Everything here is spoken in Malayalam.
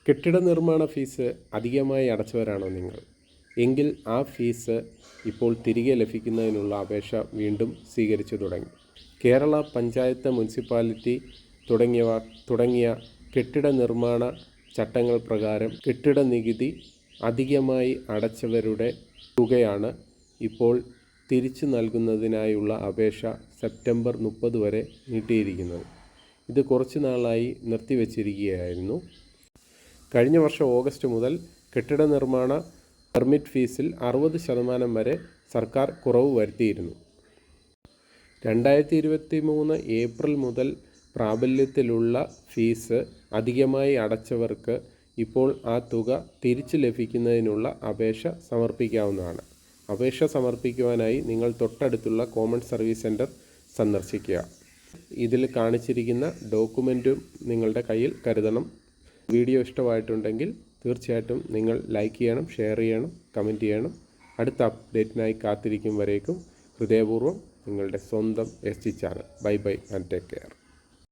കെട്ടിട നിർമ്മാണ ഫീസ് അധികമായി അടച്ചവരാണോ നിങ്ങൾ? എങ്കിൽ ആ ഫീസ് ഇപ്പോൾ തിരികെ ലഭിക്കുന്നതിനുള്ള അപേക്ഷ വീണ്ടും സ്വീകരിച്ചു തുടങ്ങി. കേരള പഞ്ചായത്ത്, മുനിസിപ്പാലിറ്റി തുടങ്ങിയ കെട്ടിട നിർമ്മാണ ചട്ടങ്ങൾ പ്രകാരം കെട്ടിട നികുതി അധികമായി അടച്ചവരുടെ തുകയാണ് ഇപ്പോൾ തിരിച്ചു നൽകുന്നതിനായുള്ള അപേക്ഷ സെപ്റ്റംബർ 30 വരെ നീട്ടിയിരിക്കുന്നത്. ഇത് കുറച്ചു നാളായി നിർത്തിവച്ചിരിക്കുകയായിരുന്നു. കഴിഞ്ഞ വർഷം ഓഗസ്റ്റ് മുതൽ കെട്ടിട നിർമ്മാണ പെർമിറ്റ് ഫീസിൽ 60% വരെ സർക്കാർ കുറവ് വരുത്തിയിരുന്നു. 2023 ഏപ്രിൽ മുതൽ പ്രാബല്യത്തിലുള്ള ഫീസ് അധികമായി അടച്ചവർക്ക് ഇപ്പോൾ ആ തുക തിരിച്ചു ലഭിക്കുന്നതിനുള്ള അപേക്ഷ സമർപ്പിക്കാവുന്നതാണ്. അപേക്ഷ സമർപ്പിക്കുവാനായി നിങ്ങൾ തൊട്ടടുത്തുള്ള കോമൺ സർവീസ് സെൻറ്റർ സന്ദർശിക്കുക. ഇതിൽ കാണിച്ചിരിക്കുന്ന ഡോക്യുമെൻറ്റും നിങ്ങളുടെ കയ്യിൽ കരുതണം. വീഡിയോ ഇഷ്ടമായിട്ടുണ്ടെങ്കിൽ തീർച്ചയായിട്ടും നിങ്ങൾ ലൈക്ക് ചെയ്യണം, ഷെയർ ചെയ്യണം, കമൻറ്റ് ചെയ്യണം. അടുത്ത അപ്ഡേറ്റിനായി കാത്തിരിക്കും വരേക്കും ഹൃദയപൂർവ്വം നിങ്ങളുടെ സ്വന്തം SG channel. Bye bye and take care.